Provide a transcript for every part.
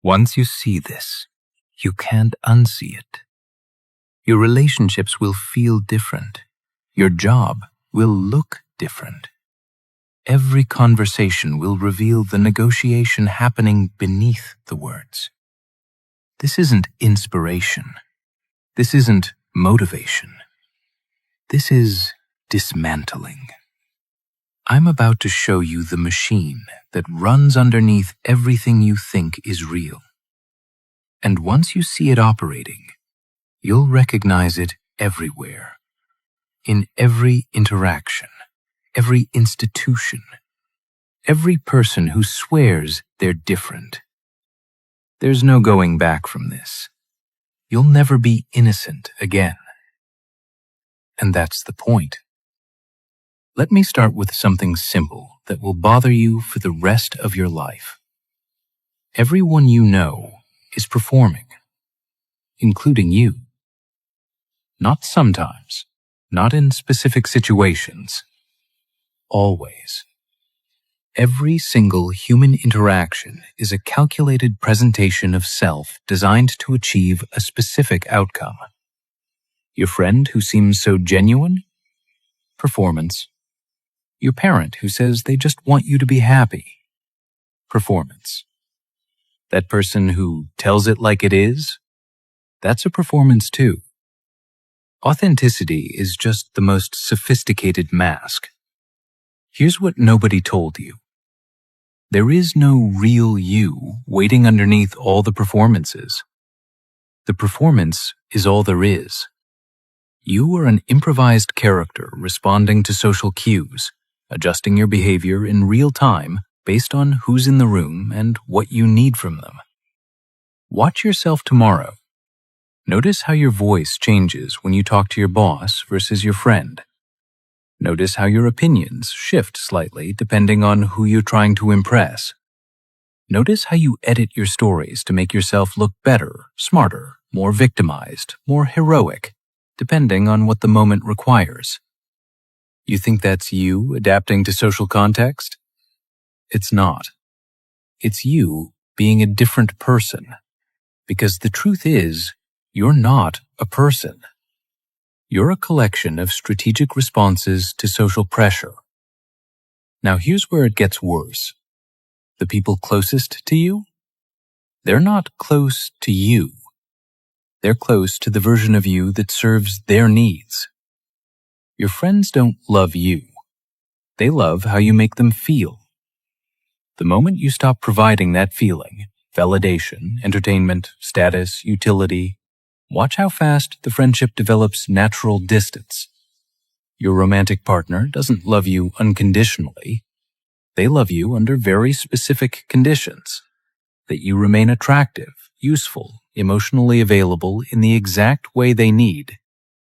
Once you see this, you can't unsee it. Your relationships will feel different. Your job will look different. Every conversation will reveal the negotiation happening beneath the words. This isn't inspiration. This isn't motivation. This is dismantling. I'm about to show you the machine that runs underneath everything you think is real. And once you see it operating, you'll recognize it everywhere. In every interaction, every institution, every person who swears they're different. There's no going back from this. You'll never be innocent again. And that's the point. Let me start with something simple that will bother you for the rest of your life. Everyone you know is performing, including you. Not sometimes, not in specific situations, always. Every single human interaction is a calculated presentation of self designed to achieve a specific outcome. Your friend who seems so genuine? Performance. Your parent who says they just want you to be happy? Performance. That person who tells it like it is? That's a performance too. Authenticity is just the most sophisticated mask. Here's what nobody told you. There is no real you waiting underneath all the performances. The performance is all there is. You are an improvised character responding to social cues, adjusting your behavior in real time based on who's in the room and what you need from them. Watch yourself tomorrow. Notice how your voice changes when you talk to your boss versus your friend. Notice how your opinions shift slightly depending on who you're trying to impress. Notice how you edit your stories to make yourself look better, smarter, more victimized, more heroic, depending on what the moment requires. You think that's you adapting to social context? It's not. It's you being a different person. Because the truth is, you're not a person. You're a collection of strategic responses to social pressure. Now here's where it gets worse. The people closest to you? They're not close to you. They're close to the version of you that serves their needs. Your friends don't love you. They love how you make them feel. The moment you stop providing that feeling, validation, entertainment, status, utility, watch how fast the friendship develops natural distance. Your romantic partner doesn't love you unconditionally. They love you under very specific conditions. That you remain attractive, useful, emotionally available in the exact way they need,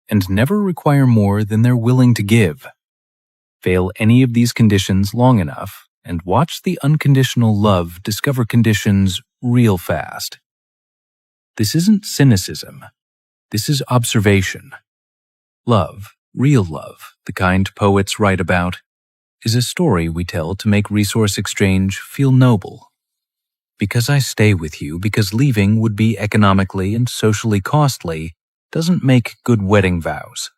and never require more than they're willing to give. Fail any of these conditions long enough, and watch the unconditional love discover conditions real fast. This isn't cynicism. This is observation. Love, real love, the kind poets write about, is a story we tell to make resource exchange feel noble. Because I stay with you because leaving would be economically and socially costly doesn't make good wedding vows.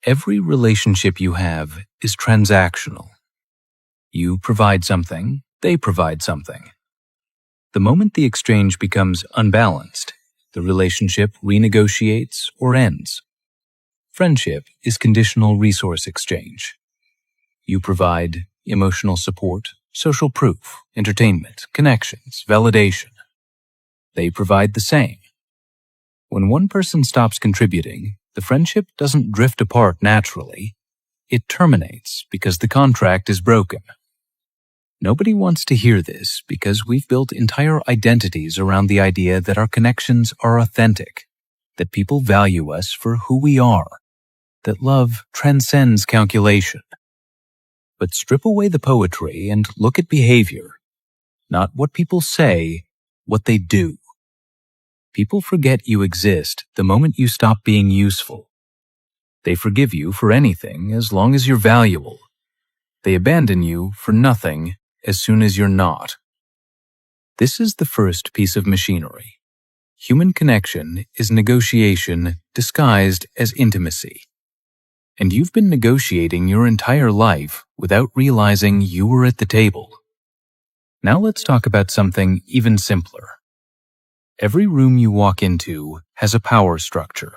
Every relationship you have is transactional. You provide something, they provide something. The moment the exchange becomes unbalanced, the relationship renegotiates or ends. Friendship is conditional resource exchange. You provide emotional support, social proof, entertainment, connections, validation. They provide the same. When one person stops contributing, the friendship doesn't drift apart naturally. It terminates because the contract is broken. Nobody wants to hear this because we've built entire identities around the idea that our connections are authentic, that people value us for who we are, that love transcends calculation. But strip away the poetry and look at behavior, not what people say, what they do. People forget you exist the moment you stop being useful. They forgive you for anything as long as you're valuable. They abandon you for nothing as soon as you're not. This is the first piece of machinery. Human connection is negotiation disguised as intimacy. And you've been negotiating your entire life without realizing you were at the table. Now let's talk about something even simpler. Every room you walk into has a power structure.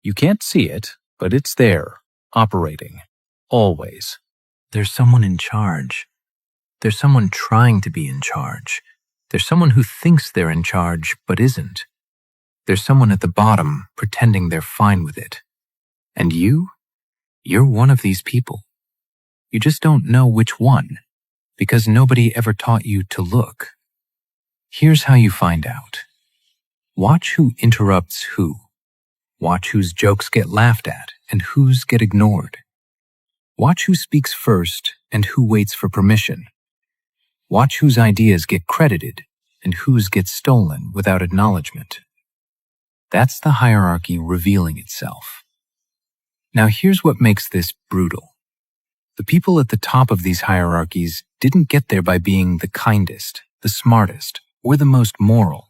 You can't see it, but it's there, operating, always. There's someone in charge. There's someone trying to be in charge. There's someone who thinks they're in charge but isn't. There's someone at the bottom pretending they're fine with it. And you're one of these people. You just don't know which one, because nobody ever taught you to look. Here's how you find out. Watch who interrupts who. Watch whose jokes get laughed at and whose get ignored. Watch who speaks first and who waits for permission. Watch whose ideas get credited and whose get stolen without acknowledgement. That's the hierarchy revealing itself. Now here's what makes this brutal. The people at the top of these hierarchies didn't get there by being the kindest, the smartest, or the most moral.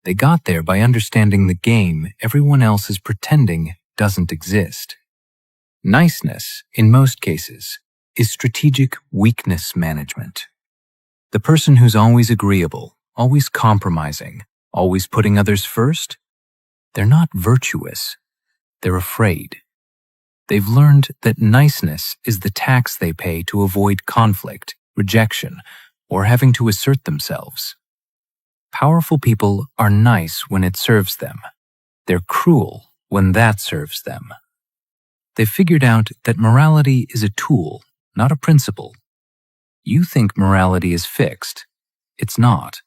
They got there by understanding the game everyone else is pretending doesn't exist. Niceness, in most cases, is strategic weakness management. The person who's always agreeable, always compromising, always putting others first, they're not virtuous. They're afraid. They've learned that niceness is the tax they pay to avoid conflict, rejection, or having to assert themselves. Powerful people are nice when it serves them. They're cruel when that serves them. They've figured out that morality is a tool, not a principle. You think morality is fixed. It's not.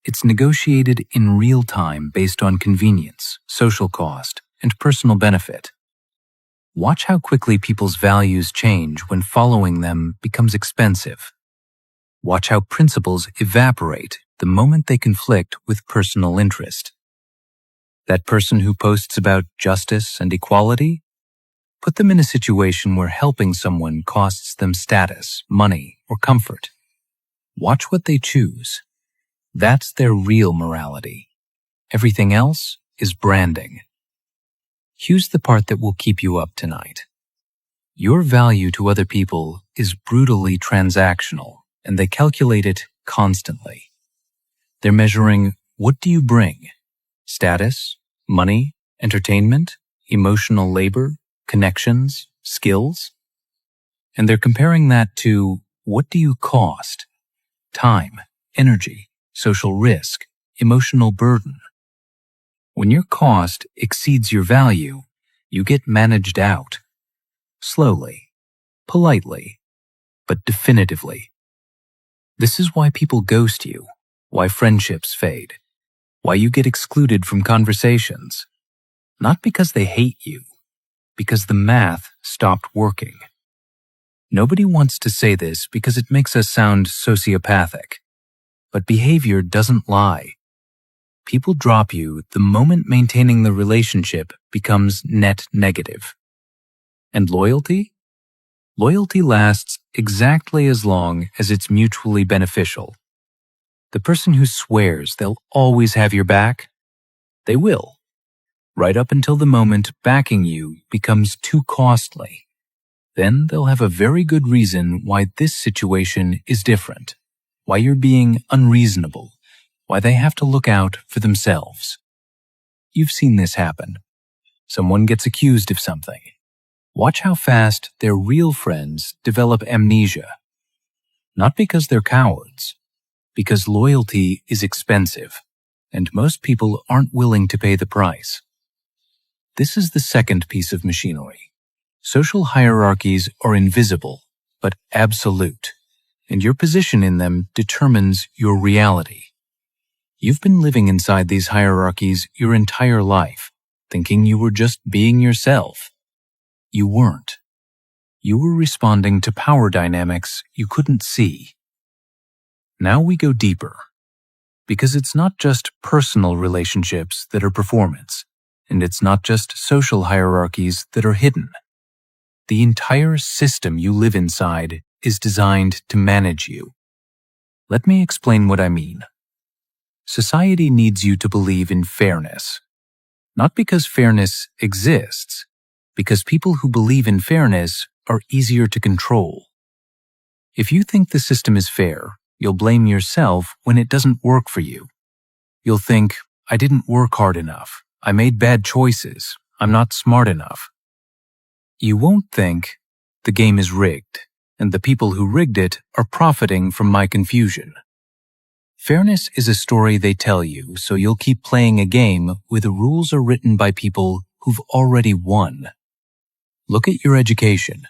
It's negotiated in real time based on convenience, social cost, and personal benefit. Watch how quickly people's values change when following them becomes expensive. Watch how principles evaporate the moment they conflict with personal interest. That person who posts about justice and equality? Put them in a situation where helping someone costs them status, money, or comfort. Watch what they choose. That's their real morality. Everything else is branding. Here's the part that will keep you up tonight. Your value to other people is brutally transactional, and they calculate it constantly. They're measuring, what do you bring? Status, money, entertainment, emotional labor, connections, skills? And they're comparing that to, what do you cost? Time, energy, social risk, emotional burden. When your cost exceeds your value, you get managed out. Slowly, politely, but definitively. This is why people ghost you, why friendships fade, why you get excluded from conversations. Not because they hate you, because the math stopped working. Nobody wants to say this because it makes us sound sociopathic, but behavior doesn't lie. People drop you the moment maintaining the relationship becomes net negative. And loyalty? Loyalty lasts exactly as long as it's mutually beneficial. The person who swears they'll always have your back, they will, right up until the moment backing you becomes too costly. Then they'll have a very good reason why this situation is different, why you're being unreasonable, why they have to look out for themselves. You've seen this happen. Someone gets accused of something. Watch how fast their real friends develop amnesia. Not because they're cowards, because loyalty is expensive, and most people aren't willing to pay the price. This is the second piece of machinery. Social hierarchies are invisible, but absolute, and your position in them determines your reality. You've been living inside these hierarchies your entire life, thinking you were just being yourself. You weren't. You were responding to power dynamics you couldn't see. Now we go deeper, because it's not just personal relationships that are performance, and it's not just social hierarchies that are hidden. The entire system you live inside is designed to manage you. Let me explain what I mean. Society needs you to believe in fairness. Not because fairness exists, because people who believe in fairness are easier to control. If you think the system is fair, you'll blame yourself when it doesn't work for you. You'll think, I didn't work hard enough. I made bad choices. I'm not smart enough. You won't think, the game is rigged, and the people who rigged it are profiting from my confusion. Fairness is a story they tell you, so you'll keep playing a game where the rules are written by people who've already won. Look at your education.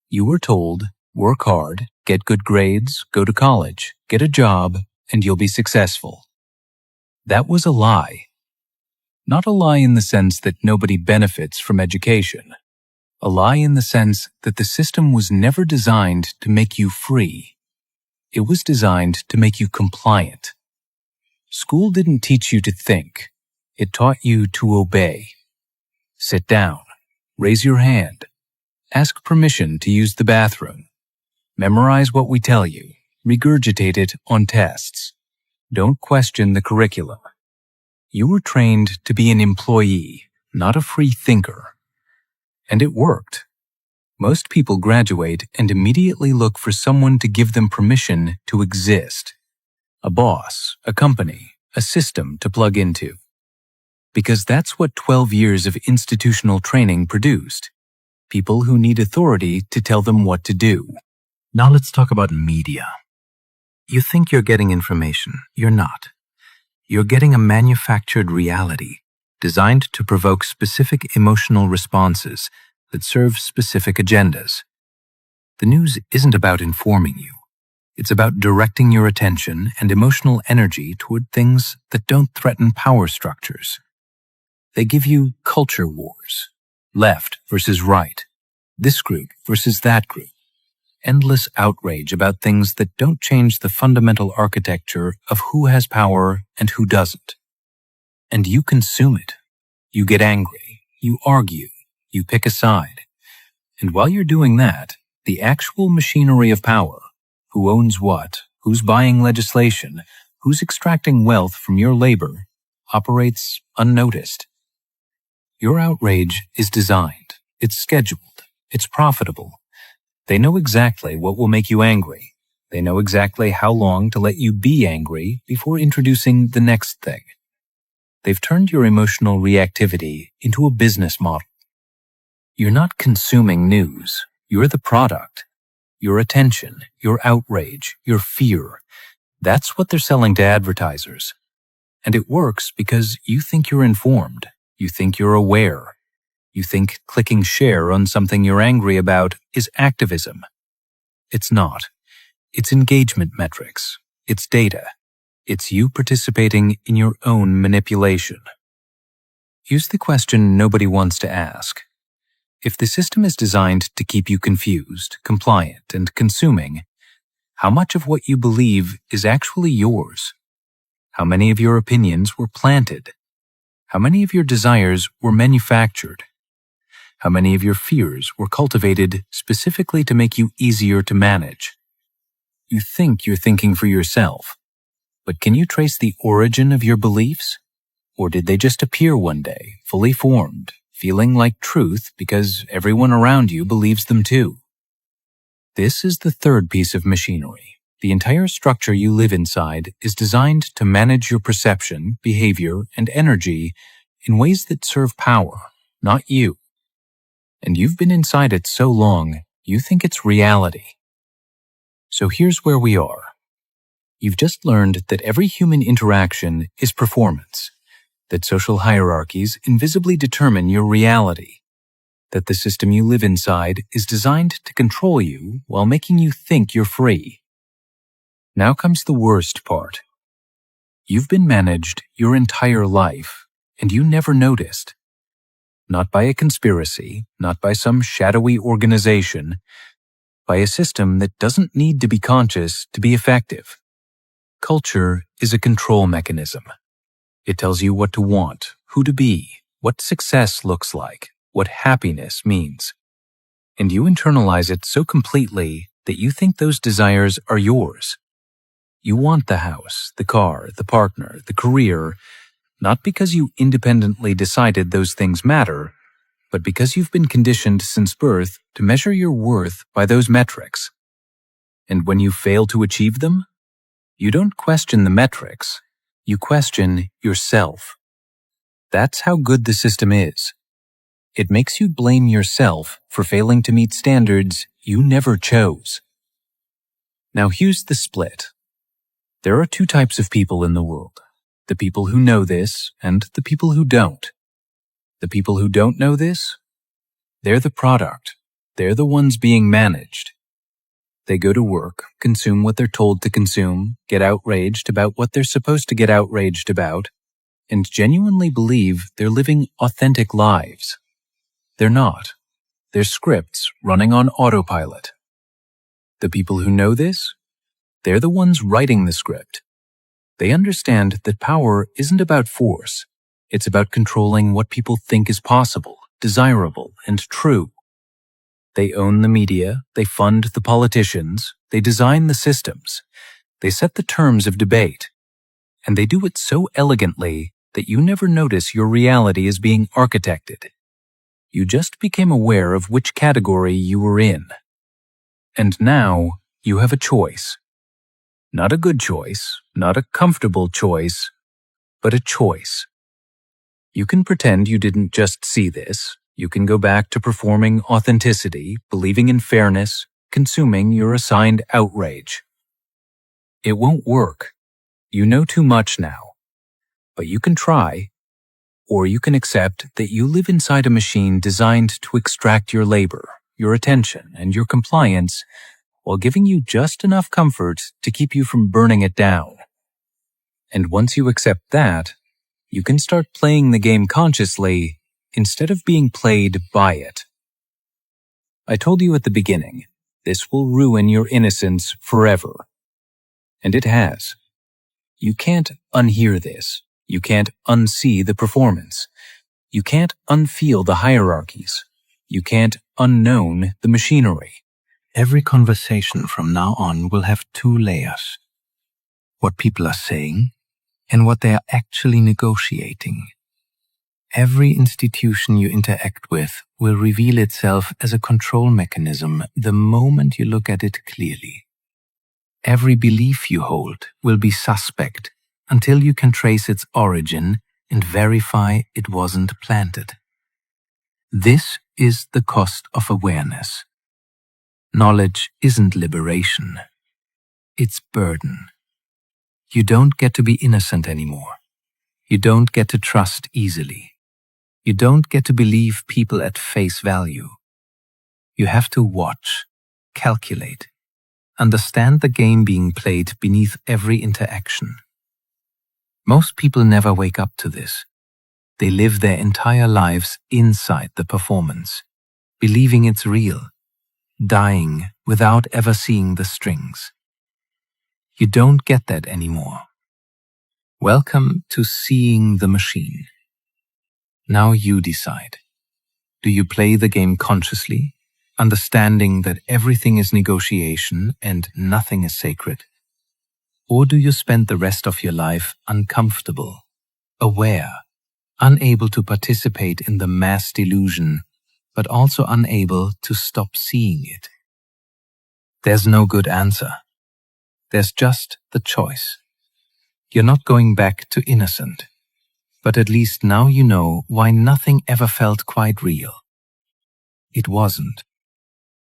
You were told, work hard, get good grades, go to college, get a job, and you'll be successful. That was a lie. Not a lie in the sense that nobody benefits from education. A lie in the sense that the system was never designed to make you free. It was designed to make you compliant. School didn't teach you to think. It taught you to obey. Sit down. Raise your hand. Ask permission to use the bathroom. Memorize what we tell you. Regurgitate it on tests. Don't question the curriculum. You were trained to be an employee, not a free thinker. And it worked. Most people graduate and immediately look for someone to give them permission to exist. A boss, a company, a system to plug into. Because that's what 12 years of institutional training produced. People who need authority to tell them what to do. Now let's talk about media. You think you're getting information. You're not. You're getting a manufactured reality designed to provoke specific emotional responses that serve specific agendas. The news isn't about informing you. It's about directing your attention and emotional energy toward things that don't threaten power structures. They give you culture wars, left versus right, this group versus that group, endless outrage about things that don't change the fundamental architecture of who has power and who doesn't. And you consume it. You get angry. You argue. You pick a side. And while you're doing that, the actual machinery of power, who owns what, who's buying legislation, who's extracting wealth from your labor, operates unnoticed. Your outrage is designed. It's scheduled. It's profitable. They know exactly what will make you angry. They know exactly how long to let you be angry before introducing the next thing. They've turned your emotional reactivity into a business model. You're not consuming news. You're the product. Your attention, your outrage, your fear. That's what they're selling to advertisers. And it works because you think you're informed. You think you're aware. You think clicking share on something you're angry about is activism. It's not. It's engagement metrics. It's data. It's you participating in your own manipulation. Here's the question nobody wants to ask. If the system is designed to keep you confused, compliant, and consuming, how much of what you believe is actually yours? How many of your opinions were planted? How many of your desires were manufactured? How many of your fears were cultivated specifically to make you easier to manage? You think you're thinking for yourself, but can you trace the origin of your beliefs? Or did they just appear one day, fully formed, feeling like truth because everyone around you believes them too? This is the third piece of machinery. The entire structure you live inside is designed to manage your perception, behavior, and energy in ways that serve power, not you. And you've been inside it so long, you think it's reality. So here's where we are. You've just learned that every human interaction is performance, that social hierarchies invisibly determine your reality, that the system you live inside is designed to control you while making you think you're free. Now comes the worst part. You've been managed your entire life, and you never noticed. Not by a conspiracy, not by some shadowy organization, by a system that doesn't need to be conscious to be effective. Culture is a control mechanism. It tells you what to want, who to be, what success looks like, what happiness means. And you internalize it so completely that you think those desires are yours. You want the house, the car, the partner, the career, not because you independently decided those things matter, but because you've been conditioned since birth to measure your worth by those metrics. And when you fail to achieve them, you don't question the metrics, you question yourself. That's how good the system is. It makes you blame yourself for failing to meet standards you never chose. Now here's the split. There are two types of people in the world. The people who know this and the people who don't. The people who don't know this, they're the product. They're the ones being managed. They go to work, consume what they're told to consume, get outraged about what they're supposed to get outraged about, and genuinely believe they're living authentic lives. They're not. They're scripts running on autopilot. The people who know this, they're the ones writing the script. They understand that power isn't about force. It's about controlling what people think is possible, desirable, and true. They own the media, they fund the politicians, they design the systems, they set the terms of debate, and they do it so elegantly that you never notice your reality is being architected. You just became aware of which category you were in. And now you have a choice. Not a good choice, not a comfortable choice, but a choice. You can pretend you didn't just see this. You can go back to performing authenticity, believing in fairness, consuming your assigned outrage. It won't work. You know too much now. But you can try. Or you can accept that you live inside a machine designed to extract your labor, your attention, and your compliance while giving you just enough comfort to keep you from burning it down. And once you accept that, you can start playing the game consciously instead of being played by it. I told you at the beginning, this will ruin your innocence forever. And it has. You can't unhear this. You can't unsee the performance. You can't unfeel the hierarchies. You can't unknown the machinery. Every conversation from now on will have two layers. What people are saying and what they are actually negotiating. Every institution you interact with will reveal itself as a control mechanism the moment you look at it clearly. Every belief you hold will be suspect until you can trace its origin and verify it wasn't planted. This is the cost of awareness. Knowledge isn't liberation. It's burden. You don't get to be innocent anymore. You don't get to trust easily. You don't get to believe people at face value. You have to watch, calculate, understand the game being played beneath every interaction. Most people never wake up to this. They live their entire lives inside the performance, believing it's real, dying without ever seeing the strings. You don't get that anymore. Welcome to seeing the machine. Now you decide. Do you play the game consciously, understanding that everything is negotiation and nothing is sacred? Or do you spend the rest of your life uncomfortable, aware, unable to participate in the mass delusion, but also unable to stop seeing it? There's no good answer. There's just the choice. You're not going back to innocent. But at least now you know why nothing ever felt quite real. It wasn't.